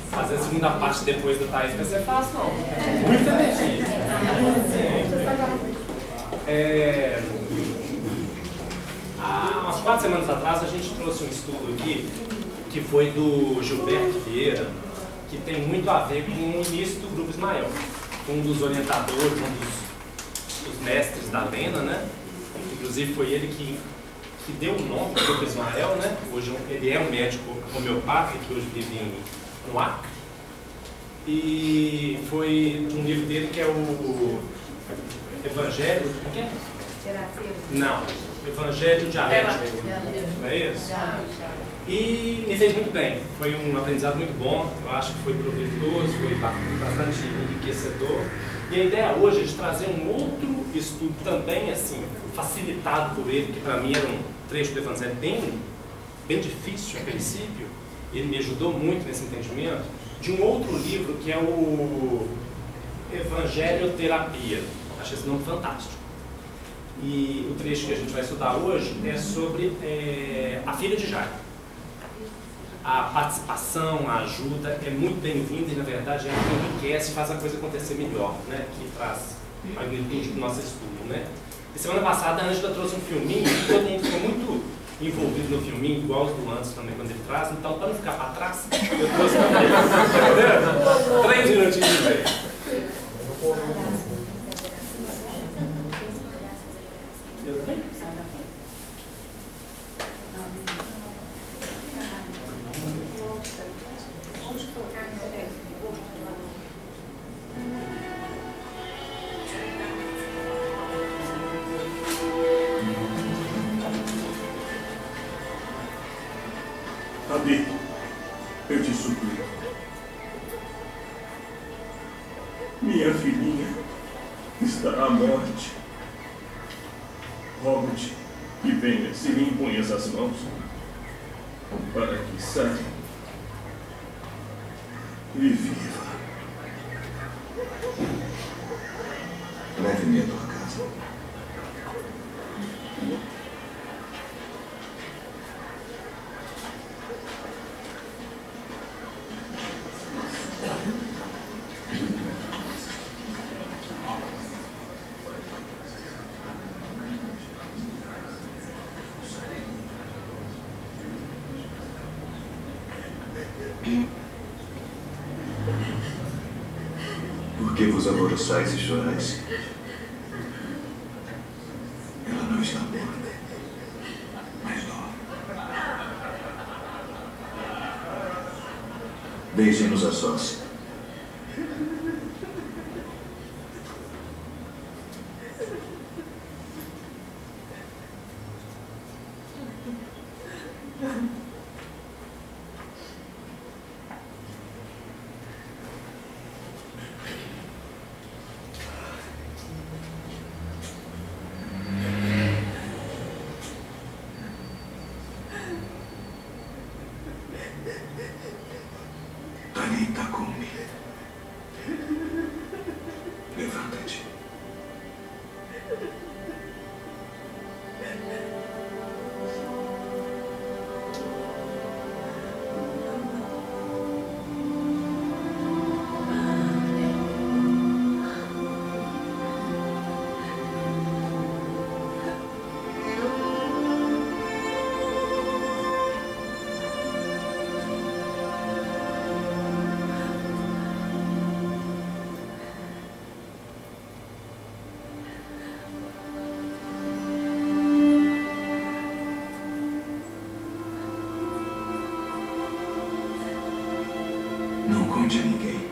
fazer a segunda parte depois do Thaís vai ser fácil, não. Muita energia. Há umas 4 semanas atrás a gente trouxe um estudo aqui que foi do Gilberto Vieira, que tem muito a ver com o início do Grupo Ismael. Um dos orientadores, um dos mestres da Lena, né? Inclusive foi ele que deu o nome do Grupo Ismael, né? Hoje ele é um médico homeopata que hoje vive no Acre. E foi um livro dele que é o Evangelho. O que é? Não, Evangelho Dialético. Não é isso? E me fez muito bem. Foi um aprendizado muito bom. Eu acho que foi proveitoso, foi bastante enriquecedor. E a ideia hoje é de trazer um outro estudo também, assim, facilitado por ele, que para mim era um trecho do Evangelho bem difícil a princípio. Ele me ajudou muito nesse entendimento, de um outro livro que é o Evangelioterapia. Achei esse nome fantástico. E o trecho que a gente vai estudar hoje é sobre a filha de Jairo. A participação, a ajuda é muito bem-vinda e, na verdade, é que enriquece e faz a coisa acontecer melhor, né? Que traz a magnitude do nosso estudo, né? E semana passada a Ângela trouxe um filminho e todo mundo ficou muito envolvido no filminho, igual os do Anderson também, quando ele traz. Então, para não ficar para trás, eu trouxe para 3 minutinhos de vez. Abi, eu te suplico. Minha filhinha está à morte. Rogo-te que venhas e me imponhas as mãos para que saia e viva. Leve-me à tua casa. Por que vos alvoroçais e chorais? Ela não está morta, mas dorme. Deixem-nos a sós. Talita Kumi. Levanta-te. Não conte a ninguém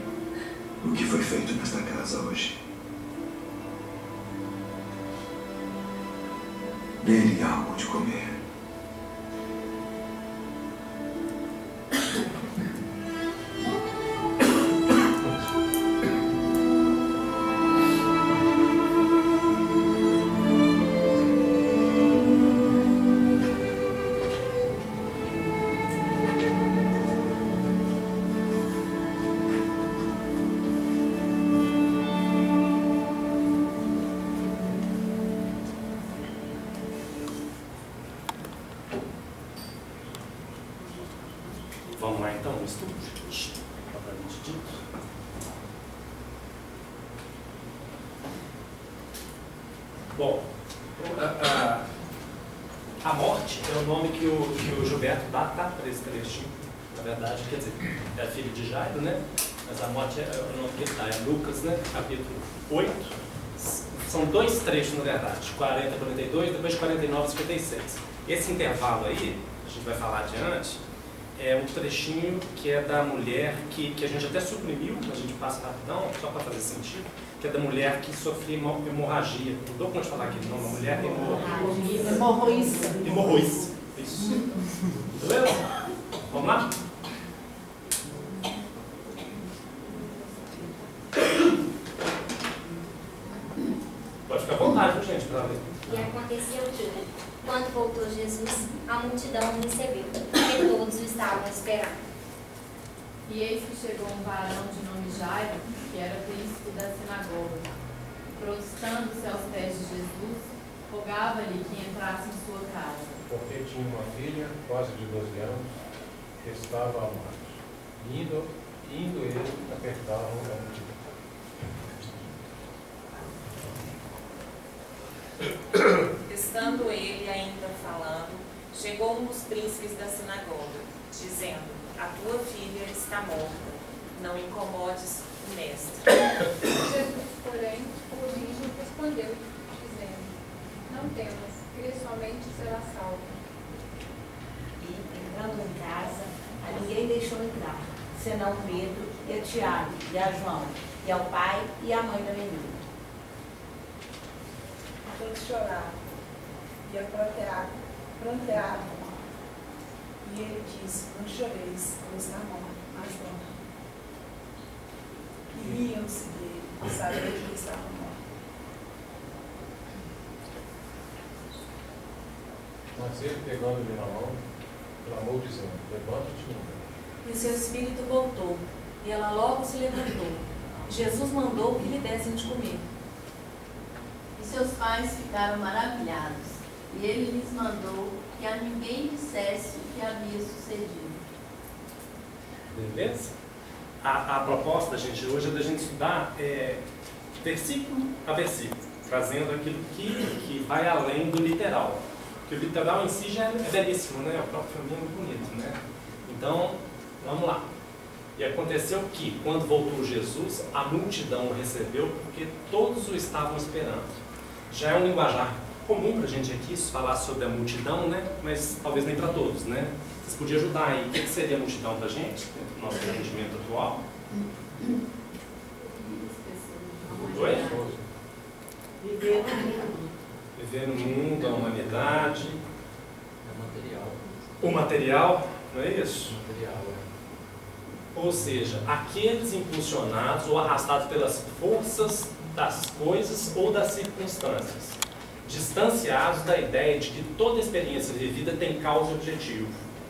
o que foi feito nesta casa hoje. Dê-lhe algo de comer. Vamos lá então, o estudo. propriamente dito. Bom, a morte é o nome que o Gilberto dá para esse trechinho. Na verdade, quer dizer, é a filha de Jairo, né? Mas a morte é o nome que ele dá, é Lucas, né? Capítulo 8. São dois trechos, na verdade, 40 a 42, depois de 49 a 56. Esse intervalo aí, a gente vai falar adiante, é um trechinho que é da mulher que a gente até suprimiu, mas a gente passa rapidão, só para fazer sentido, que é da mulher que sofria hemorragia. Não dou conta de falar aqui, não, uma mulher hemorroísta. Hemorroísta. Isso. Beleza? Vamos lá? Pode ficar à vontade, gente, para ler. E aconteceu que, quando voltou Jesus, a multidão o recebeu, porque todos o estavam esperando. E eis que chegou um varão de nome Jairo, que era príncipe da sinagoga. Prostando-se aos pés de Jesus, rogava-lhe que entrasse em sua casa. Porque tinha uma filha, quase de 12 anos, que estava à morte. Indo ele, apertava a multidão. Estando ele ainda falando, chegou um dos príncipes da sinagoga, dizendo: a tua filha está morta, não incomodes o mestre. Jesus, porém, corrigiu e respondeu, dizendo: não temas, crê somente e será salvo. E, entrando em casa, a ninguém deixou entrar, senão Pedro e a Tiago e a João, e ao pai e à mãe da menina. Todos choraram e prantearam. E ele disse: não choreis, pois está morto, mas morto. E riam-se dele, sabendo que ele estava morto. Mas ele, pegando-lhe na mão, clamou, dizendo: levanta-te, mulher. E seu espírito voltou, e ela logo se levantou. Jesus mandou que lhe dessem de comer. E seus pais ficaram maravilhados, e ele lhes mandou que a ninguém dissesse o que havia sucedido. Beleza? A proposta, gente, hoje é da gente estudar versículo a versículo, trazendo aquilo que vai além do literal. Porque o literal em si já é belíssimo, né? O próprio filme é muito bonito, né? Então, vamos lá. E aconteceu que, quando voltou Jesus, a multidão o recebeu, porque todos o estavam esperando. Já é um linguajar comum para a gente aqui falar sobre a multidão, né? Mas talvez nem para todos, né? Vocês podiam ajudar aí. O que seria a multidão para a gente, no nosso entendimento atual? Oi? Viver no mundo. Viver no mundo, a humanidade. É material. O material, não é isso? Material, Ou seja, aqueles impulsionados ou arrastados pelas forças das coisas ou das circunstâncias, distanciados da ideia de que toda experiência vivida tem causa e objetivo.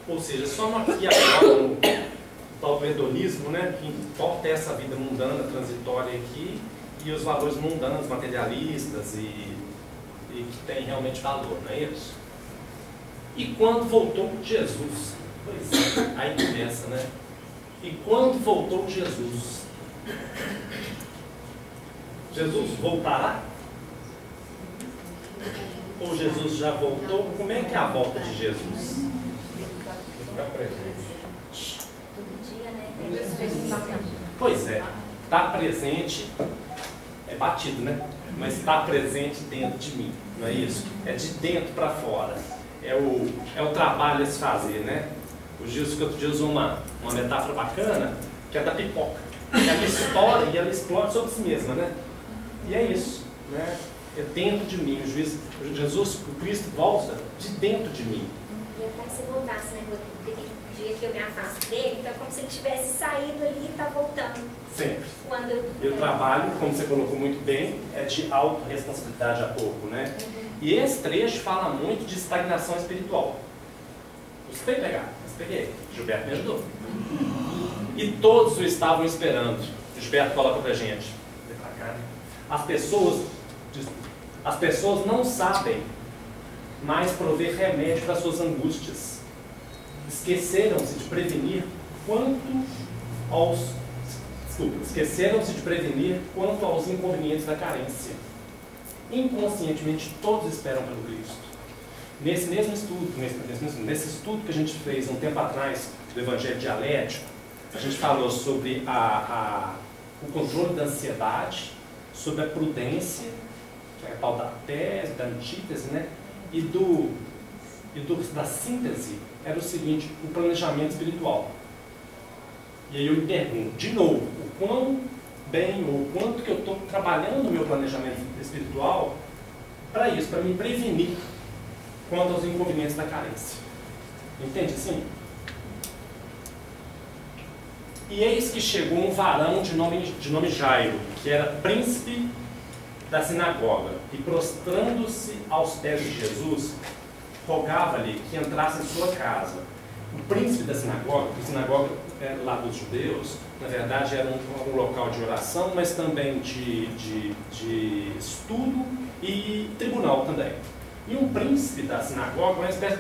Ou seja, só no aqui e agora, no tal hedonismo, né, que importa essa vida mundana, transitória aqui, e os valores mundanos, materialistas e que tem realmente valor, não é isso? E quando voltou Jesus? Pois é, aí começa, né? E quando voltou Jesus? Jesus voltará? Ou Jesus já voltou? Como é que é a volta de Jesus? Ficar presente. Todo dia, né? Pois é, está presente, é batido, né? Mas está presente dentro de mim, não é isso? É de dentro para fora. É o trabalho a se fazer, né? O Gilson, que outro dia usou uma metáfora bacana, que é da pipoca. Ela estoura e ela explode sobre si mesma, né? E é isso, né? É dentro de mim. O Jesus, o Cristo volta de dentro de mim. E é como se voltasse, né, Rodrigo? Porque tem dia que eu me afasto dele, então é como se ele tivesse saído ali e está voltando. Sempre. Quando eu... E o trabalho, como você colocou muito bem, é de autorresponsabilidade há pouco, né? E esse trecho fala muito de estagnação espiritual. Você tem que pegar, mas peguei. Gilberto me ajudou. E todos o estavam esperando. Gilberto coloca pra gente. As pessoas não sabem mais prover remédio para suas angústias. Esqueceram-se de prevenir quanto aos esqueceram-se de prevenir quanto aos inconvenientes da carência. Inconscientemente, todos esperam pelo Cristo. Nesse mesmo estudo, nesse estudo que a gente fez um tempo atrás do Evangelho Dialético, a gente falou sobre o controle da ansiedade, sobre a prudência, que é a tal da tese, da antítese, né? E da síntese era o seguinte, o planejamento espiritual. E aí eu me pergunto, de novo, o quão bem ou o quanto que eu estou trabalhando o meu planejamento espiritual para isso, para me prevenir quanto aos inconvenientes da carência. Entende assim? E eis que chegou um varão de nome Jairo, que era príncipe da sinagoga, e prostrando-se aos pés de Jesus, rogava-lhe que entrasse em sua casa. O príncipe da sinagoga, a sinagoga lá dos judeus, na verdade era um local de oração, mas também de estudo e tribunal também. E um príncipe da sinagoga, uma espécie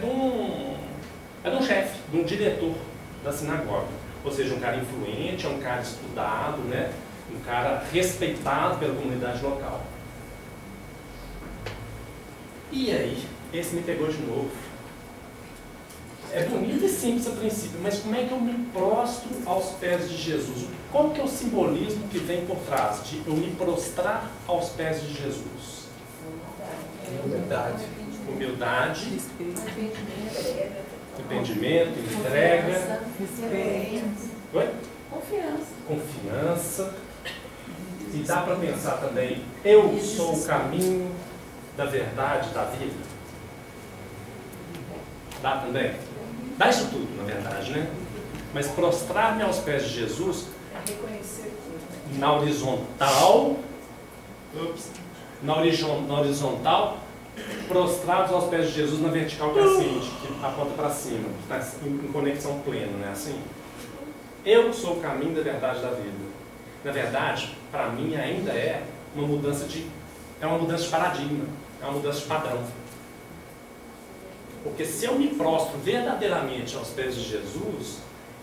era um chefe, de um diretor da sinagoga. Ou seja, um cara influente, é um cara estudado, né? Um cara respeitado pela comunidade local. E aí, esse me pegou de novo. É bonito e simples a princípio, mas como é que eu me prostro aos pés de Jesus? Qual que é o simbolismo que vem por trás de eu me prostrar aos pés de Jesus? Humildade. Humildade. Arrependimento, entrega. Oi? Confiança. E dá para pensar também, eu sou o caminho da verdade, da vida. Dá também? Dá isso tudo, na verdade, né? Mas prostrar-me aos pés de Jesus, na horizontal, prostrados aos pés de Jesus na vertical, que é a seguinte, que aponta para cima, que está em conexão plena, não é assim? Eu sou o caminho da verdade da vida. Na verdade, para mim ainda é uma mudança de paradigma, é uma mudança de padrão. Porque se eu me prostro verdadeiramente aos pés de Jesus,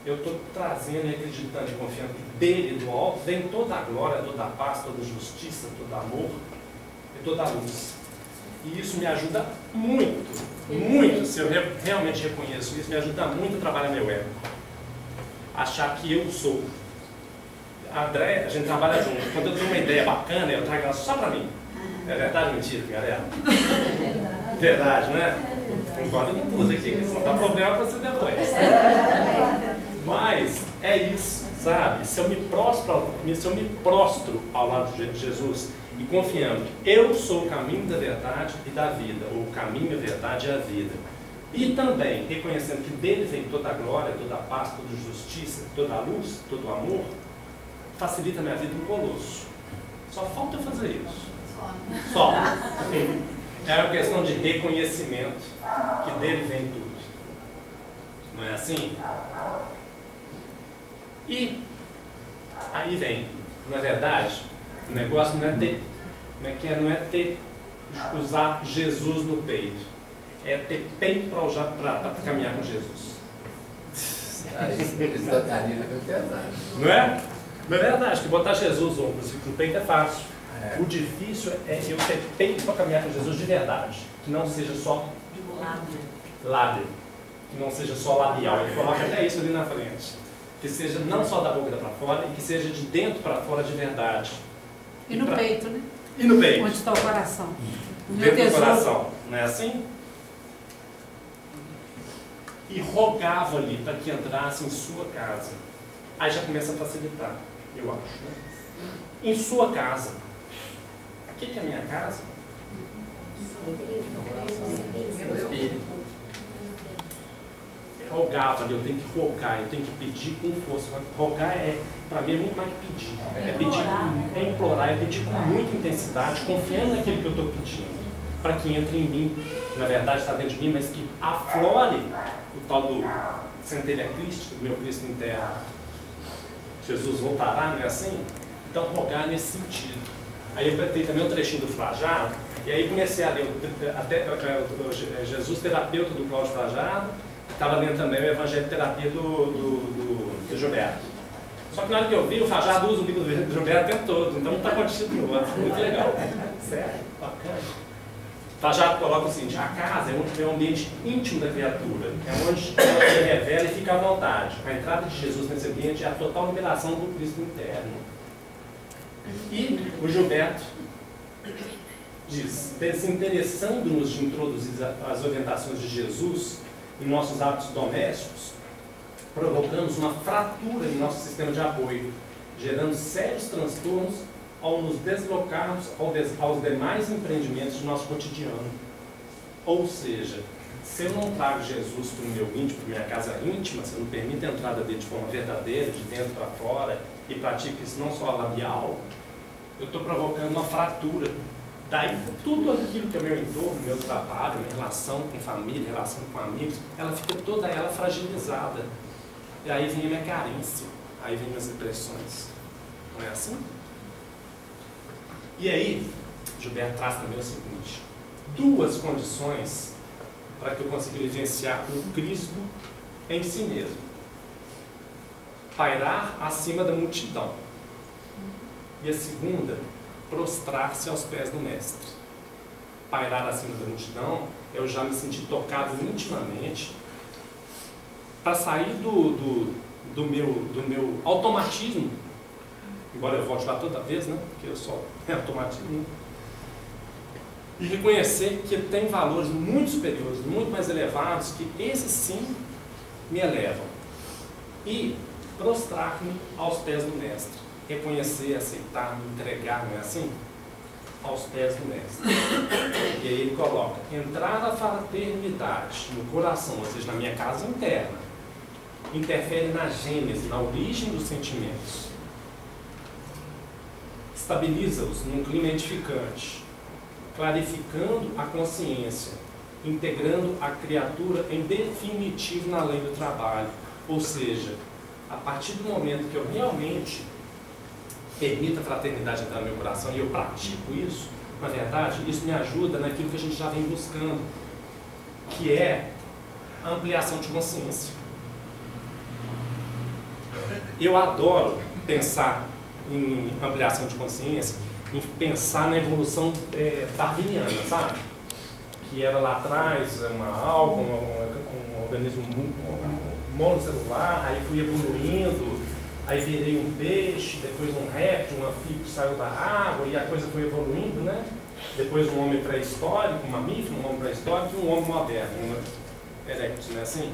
eu estou trazendo e acreditando e confiando que dele, do alto, vem toda a glória, toda a paz, toda a justiça, todo amor e toda a luz. E isso me ajuda muito, muito, se eu realmente reconheço isso, me ajuda muito a trabalhar meu ego. Achar que eu sou. A André, a gente trabalha junto. Quando eu tenho uma ideia bacana, eu trago ela só para mim. É verdade ou mentira, galera? Verdade, né? Concorda com tudo aqui, que isso não dá problema para você depois. Mas é isso, sabe? Se eu me prostro ao lado de Jesus e confiando que eu sou o caminho da verdade e da vida, ou o caminho, a verdade e a vida, e também reconhecendo que dele vem toda a glória, toda a paz, toda a justiça, toda a luz, todo o amor, facilita a minha vida um colosso. Só falta eu fazer isso. Só. É uma questão de reconhecimento que dele vem tudo. Não é assim? E aí vem, na verdade, o negócio não é usar Jesus no peito. É ter peito para caminhar com Jesus. Não é? Não é verdade que botar Jesus no peito é fácil. O difícil é eu ter peito para caminhar com Jesus de verdade. Que não seja só lábio. Que não seja só labial. Ele coloca até isso ali na frente. Que seja não só da boca para fora, e que seja de dentro para fora de verdade. E no peito, né? E no peito. Onde está o coração. Dentro do coração. Não é assim? E rogava-lhe para que entrasse em sua casa. Aí já começa a facilitar, eu acho. Né? Em sua casa. O que é a minha casa? Rogava-lhe, eu tenho que rogar, eu tenho que pedir com força. Rogar para mim é muito mais que pedir. É implorar, é pedir com muita intensidade, confiando naquilo que eu estou pedindo, para que entre em mim, na verdade está dentro de mim, mas que aflore o tal do centelha Cristo, do meu Cristo em terra. Jesus voltará, não é assim? Então rogar nesse sentido. Aí eu pretei também um trechinho do Frajado, e aí comecei a ler Jesus terapeuta do Cláudio Frajado, estava lendo também o Evangelho terapia do Gilberto. Só que na hora que eu vi, o Fajardo usa o bico do Gilberto o tempo todo, então está contido no outro. Muito legal. Sério? Bacana. Fajardo coloca o seguinte: a casa é um ambiente íntimo da criatura, é onde ela se revela e fica à vontade. A entrada de Jesus nesse ambiente é a total liberação do Cristo interno. E o Gilberto diz: desinteressando-nos de introduzir as orientações de Jesus em nossos hábitos domésticos, provocamos uma fratura em nosso sistema de apoio, gerando sérios transtornos ao nos deslocarmos aos demais empreendimentos do nosso cotidiano. Ou seja, se eu não trago Jesus para o meu íntimo, para a minha casa íntima, se eu não permito a entrada dele de forma verdadeira, de dentro para fora, e pratico isso não só labial, eu estou provocando uma fratura. Daí, tudo aquilo que é meu entorno, meu trabalho, minha relação com família, relação com amigos, ela fica toda ela fragilizada. E aí vem a minha carência, aí vem as depressões. Não é assim? E aí, Gilberto traz também o seguinte: duas condições para que eu consiga vivenciar o Cristo em si mesmo. Pairar acima da multidão. E a segunda, prostrar-se aos pés do Mestre. Pairar acima da multidão é eu já me sentir tocado intimamente, para sair do meu automatismo, embora eu volte lá toda vez, né? Porque eu só automatismo, e reconhecer que tem valores muito superiores, muito mais elevados, que esses sim me elevam. E prostrar-me aos pés do Mestre. Reconhecer, aceitar, me entregar, não é assim? Aos pés do Mestre. E aí ele coloca: entrar a fraternidade no coração, ou seja, na minha casa interna, interfere na gênese, na origem dos sentimentos. Estabiliza-os num clima edificante, clarificando a consciência, integrando a criatura em definitivo na lei do trabalho. Ou seja, a partir do momento que eu realmente permito a fraternidade entrar no meu coração e eu pratico isso, na verdade, isso me ajuda naquilo que a gente já vem buscando, que é a ampliação de consciência. Eu adoro pensar em ampliação de consciência, em pensar na evolução darwiniana, sabe? Que era lá atrás uma alga, um organismo monocelular, aí fui evoluindo, aí virei um peixe, depois um réptil, um anfíbio que saiu da água, e a coisa foi evoluindo, né? Depois um homem pré-histórico, um mamífero, um homem pré-histórico e um homem moderno, um erectus, né? Assim.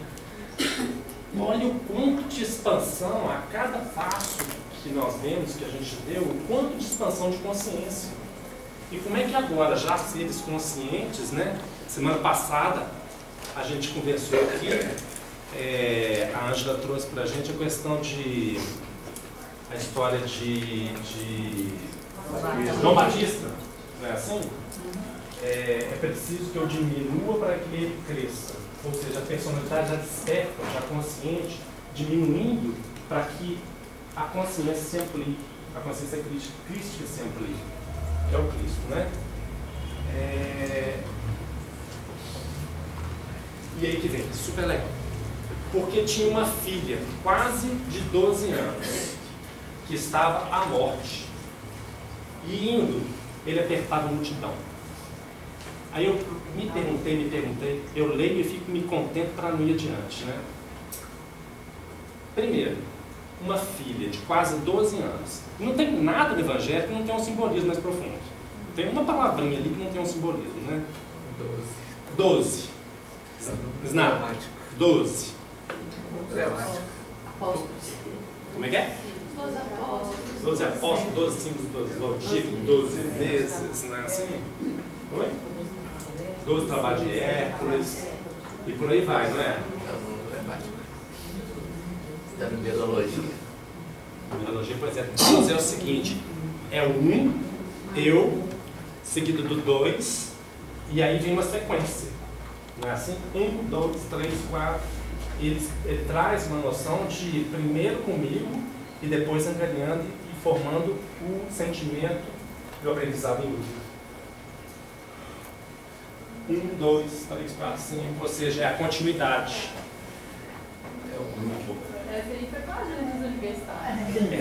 Olha o quanto de expansão a cada passo que nós vemos, que a gente deu, o quanto de expansão de consciência. E como é que agora, já seres conscientes, né? Semana passada a gente conversou aqui, a Ângela trouxe para a gente a questão a história de João Batista, não é assim? É preciso que eu diminua para que ele cresça. Ou seja, a personalidade já desperta, já consciente, diminuindo para que a consciência se amplie, a consciência crística se amplie. É o Cristo, né? E aí que vem, super legal. Porque tinha uma filha, quase de 12 anos, que estava à morte. E indo, ele apertava a multidão. Aí eu me perguntei, eu leio e fico me contento para não ir adiante, né? Primeiro, uma filha de quase 12 anos. Não tem nada no Evangelho que não tem um simbolismo mais profundo. Tem uma palavrinha ali que não tem um simbolismo, né? 12. Snap. 12. Como é que é? 12 apóstolos, 12 símbolos, 12 longínquos, 12 meses, né? Assim. Oi? 12 trabalhos de Hércules. E por aí vai, não é? Da numerologia. Numerologia, pois é. 12 é o seguinte: é o 1, eu, seguido do 2, e aí vem uma sequência. Não é assim? 1, 2, 3, 4. Ele traz uma noção de primeiro comigo e depois angariando e formando o sentimento do aprendizado em grupo. 1, 2, 3, 4, 5, ou seja, é a continuidade. É o grupo. Essa aí foi com a gente dos universitários.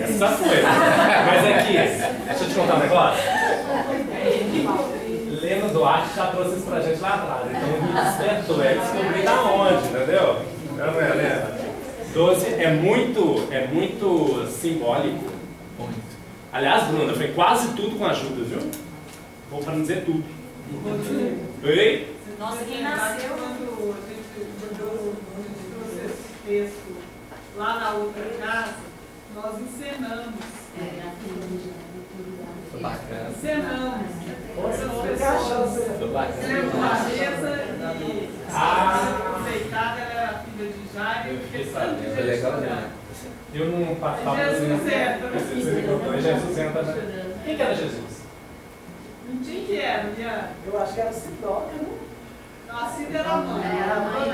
Essa foi. Mas aqui, deixa eu te contar um negócio. Lena Duarte já trouxe isso pra gente lá atrás. Então me despertou, descobri da onde, entendeu? Não é, Lena? 12 é muito simbólico. Aliás, Bruna, foi quase tudo com ajuda, viu? Vou para não dizer tudo. Oi? Nossa, quem nasceu quando a gente trouxe esse texto lá na outra casa, nós encenamos. Bacana. Encenamos. Essas pessoas Bacana. uma mesa e aceitada, era a filha de Jair. Eu fiquei sabendo, foi legal mesmo. Eu não participava Jesus Suzenta. Quem que era Jesus? Não tinha que era, Liane. Eu acho que era Sidoca, né? Não, a Cida era a mãe. Era a mãe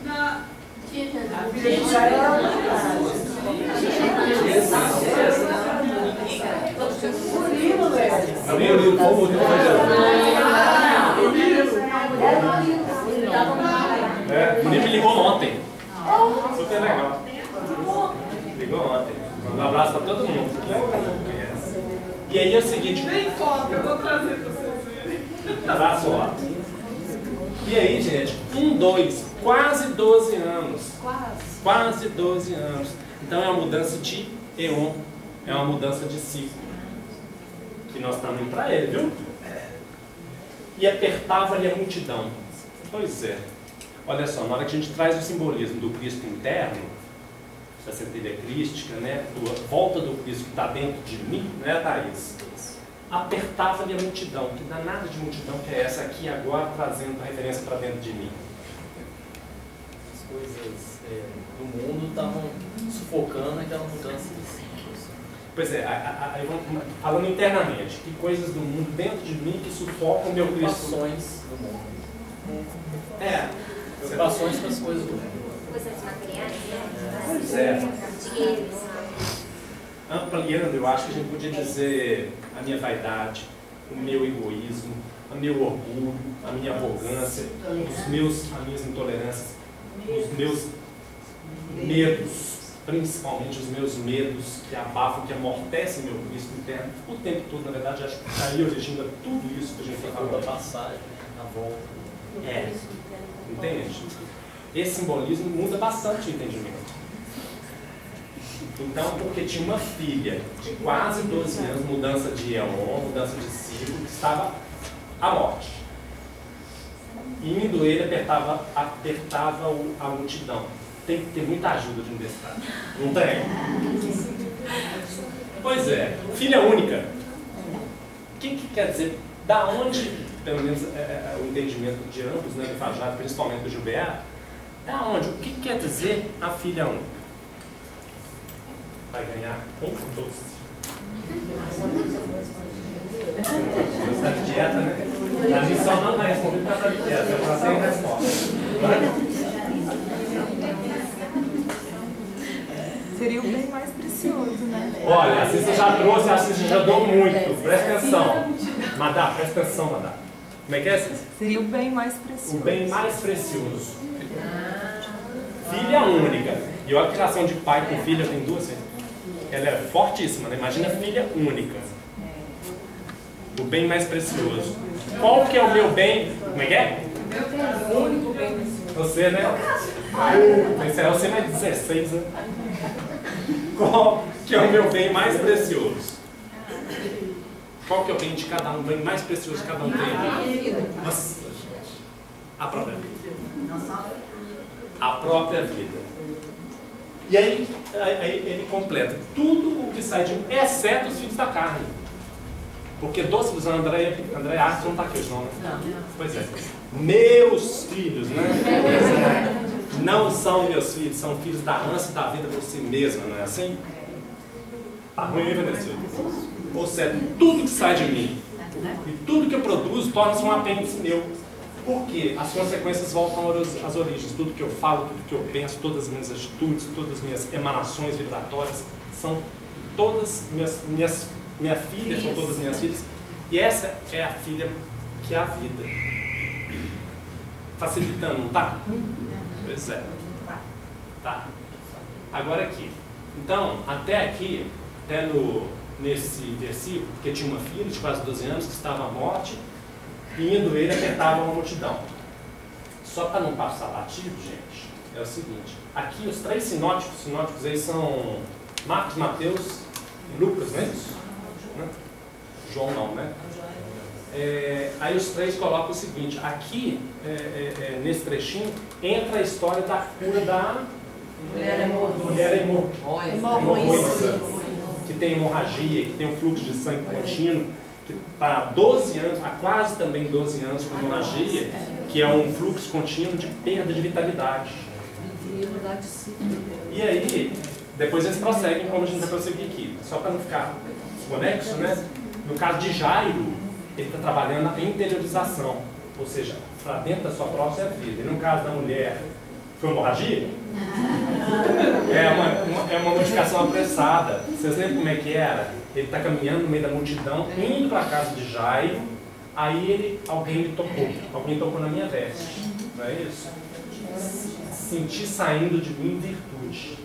Na... Tinha Jesus. A filha de Jair era a mãe. Murilo, velho. Murilo, qual Murilo foi Jesus? Murilo me ligou ontem. Super legal. Ligou ontem. Um abraço para todo mundo. E aí é o seguinte. Tem foto, eu vou trazer para vocês verem. Abraço lá. E aí, gente, quase 12 anos. Quase 12 anos. Então é uma mudança de eon. É uma mudança de ciclo. Que nós estamos indo para ele, viu? E apertava-lhe a multidão. Pois é. Olha só, na hora que a gente traz o simbolismo do Cristo interno, da centelha crística, né, da volta do Cristo que está dentro de mim, né, Thaís? Apertava-lhe a multidão. Que danada de multidão que é essa aqui agora, trazendo a referência para dentro de mim? As coisas do mundo estavam sufocando aquela mudança de ciclos. Pois é, falando internamente, que coisas do mundo dentro de mim que sufocam o meu Cristo? Preocupações do mundo. Preocupações com as coisas do mundo. Coisas materiais, né? Pois é. Dinheiro. Ampliando, eu acho que a gente podia dizer a minha vaidade, o meu egoísmo, o meu orgulho, a minha arrogância, as minhas intolerâncias, os meus medos, principalmente os meus medos que abafam, que amortecem meu Cristo interno, o tempo todo, na verdade, acho que está aí originando tudo isso que a gente está falando. A passagem, a volta. Entende? Esse simbolismo muda bastante o entendimento. Então, porque tinha uma filha de quase 12 anos, mudança de eon, mudança de ciclo, que estava à morte. Indo ele, apertava a multidão. Tem que ter muita ajuda de universidade. Não tem? Pois é. Filha única. O que quer dizer? Da onde, pelo menos o entendimento de ambos, né, do Fajardo, principalmente do Gilberto, da onde? O que quer dizer a filha única? Vai ganhar um doce. Você está de dieta, né? A missão não vai responder porque está de dieta. Eu já tenho resposta. Seria o bem mais precioso, né? Olha, a Cissa já trouxe, a Cissa já deu muito. Presta atenção. Madá, presta atenção, Madá. Como é que é, Cissa? Seria o bem mais precioso. O bem mais precioso. Filha única. E olha que relação de pai com filha tem duas, hein? Ela é fortíssima, né? Imagina filha única. O bem mais precioso. Qual que é o meu bem? Como é que é? O único bem precioso. Você, né? Você mais 16, né? Qual que é o meu bem mais precioso? Qual que é o bem de cada um? O bem mais precioso que cada um tem? Nossa, a própria vida. A própria vida. E aí ele completa tudo o que sai de mim, exceto os filhos da carne. Porque doce dos André Arthur não está aqui hoje, não, né? Pois é. Meus filhos, né? Não são meus filhos, são filhos da ânsia da vida por si mesma, não é assim? Tá ruim, Vanessa? Ou seja, tudo que sai de mim e tudo que eu produzo torna-se um apêndice meu. Porque as consequências voltam às origens. Tudo que eu falo, tudo que eu penso, todas as minhas atitudes, todas as minhas emanações vibratórias são todas minha filha, são todas minhas filhas. E essa é a filha que é a vida. Facilitando, não tá? Pois é. Tá. Agora aqui. Então, até aqui, até nesse versículo, porque tinha uma filha de quase 12 anos que estava à morte, e indo ele apertava uma multidão. Só para não passar batido, gente, é o seguinte, aqui os 3 sinóticos aí são Marcos, Mateus e Lucas, não é isso? Né? João não, né? Aí os 3 colocam o seguinte, aqui, nesse trechinho, entra a história da cura da mulher hemorroísa, que tem hemorragia, que tem um fluxo de sangue contínuo, que há 12 anos, há quase também 12 anos com hemorragia, que é um fluxo contínuo de perda de vitalidade. E aí, depois eles prosseguem como a gente vai prosseguir aqui, só para não ficar desconexo, né? No caso de Jairo, ele está trabalhando a interiorização, ou seja, para dentro da sua própria vida. E no caso da mulher, foi hemorragia? É uma modificação apressada. Vocês lembram como é que era? Ele está caminhando no meio da multidão, indo para a casa de Jairo, aí alguém me tocou, alguém tocou na minha veste, não é isso? Senti saindo de mim virtude.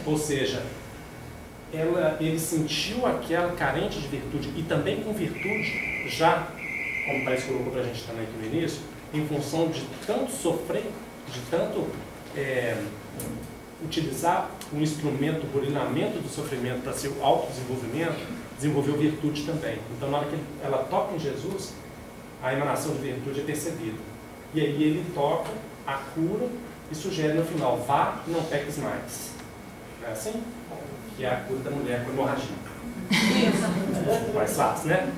Ou seja, ele sentiu aquela carente de virtude, e também com virtude, já, como o Thais colocou para a gente também aqui no início, em função de tanto sofrer, de tanto utilizar um instrumento, o burilamento do sofrimento para seu autodesenvolvimento, desenvolveu virtude também. Então, na hora que ela toca em Jesus, a emanação de virtude é percebida. E aí ele toca a cura e sugere no final, vá e não peques mais. Não é assim? Que é a cura da mulher com hemorragia. Mais fácil, né?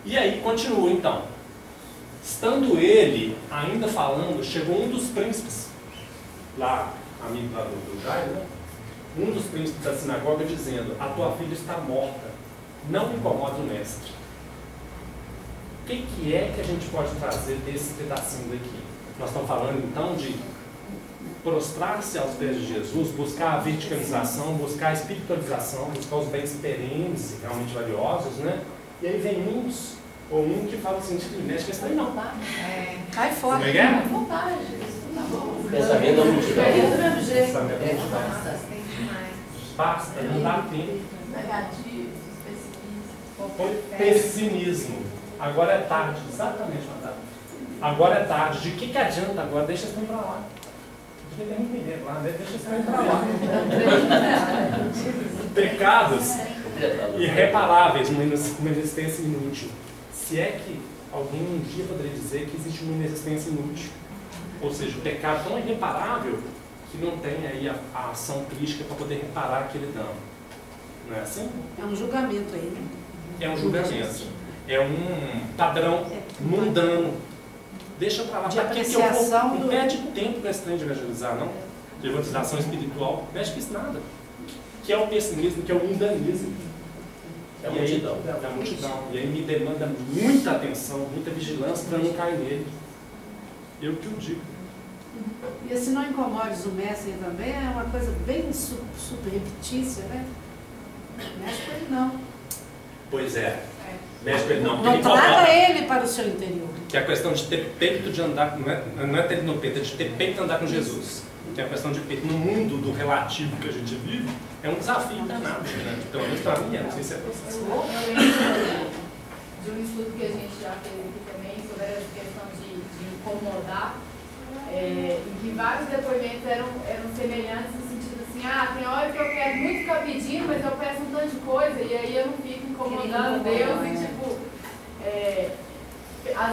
E aí continua então. Estando ele ainda falando, chegou um dos príncipes, lá, amigo lá do Jairo, né? Um dos príncipes da sinagoga dizendo, a tua filha está morta, não incomoda o mestre. O que é que a gente pode trazer desse pedacinho daqui? Nós estamos falando então de prostrar-se aos pés de Jesus, buscar a verticalização, buscar a espiritualização, buscar os bens perenes e realmente valiosos, né? E aí vem uns, ou um que fala assim, não mexe com esse trem não. Cai fora. Como é que é? Pensamento da multidão. Basta, não dá tempo. Negativo, Foi pessimismo. Agora é tarde, exatamente, Natália. Agora é tarde. De que adianta agora? Deixa esse trem pra lá. Tem muito mineiro lá, né? Deixa esse trem pra lá. Pecados irreparáveis, uma inexistência inútil. Se é que alguém um dia poderia dizer que existe uma inexistência inútil. Ou seja, o pecado tão irreparável que não tem aí a ação crítica para poder reparar aquele dano. Não é assim? É um julgamento aí, né? É um julgamento. É um padrão mundano. Deixa para lá. De Para que eu apreciação vou? Não do... perde tempo com esse trem de evangelizar, não. De evangelização espiritual. Não mexe com isso nada. Que é o pessimismo, que é o mundanismo. É a multidão. É a multidão. E aí me demanda muita atenção, muita vigilância para não cair nele. Eu que o digo. E se não incomodes o mestre também, é uma coisa bem subreptícia, né? Mexe com ele não. Pois é. Mexe com ele não. Não traga ele para o seu interior. Que é a questão de ter peito de andar, não é ter no peito, é de ter peito de andar com Jesus. Que é a questão de peito no mundo do relativo que a gente vive, é um desafio danado, né? Pelo menos para mim, não sei se é para você. Eu lembro de um estudo que a gente já fez aqui também sobre a questão de incomodar, em que vários depoimentos eram semelhantes no sentido assim, tem hora que eu quero muito ficar pedindo, mas eu peço um tanto de coisa, e aí eu não fico incomodando Deus, e tipo, a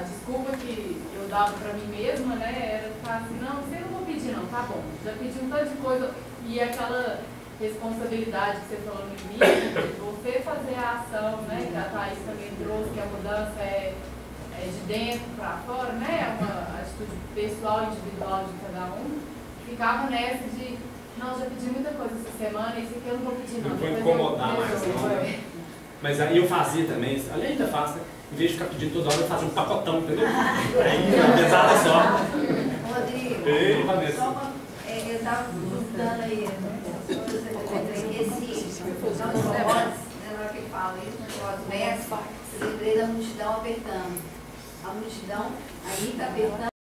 desculpa que eu dava pra mim mesma, né, era falar assim, não, você não vou pedir não, tá bom, já pedi um tanto de coisa, e aquela responsabilidade que você falou no início, de você fazer a ação, né, que a Thaís também trouxe, que a mudança é de dentro para fora, né, é uma atitude pessoal, individual de cada um, ficava nessa de, não, já pedi muita coisa essa semana, esse aqui eu não vou pedir não. Não vou incomodar mais não. Mas aí eu fazia também, ali ainda faço, né? Em vez de ficar pedindo toda hora, eu fazia um pacotão, entendeu? Aí, uma pesada só. Rodrigo, Ei, Vanessa. eu estava buscando aí, nas vozes, na hora que ele fala isso, nas vozes, eu lembrei da multidão apertando. A multidão aí está apertando.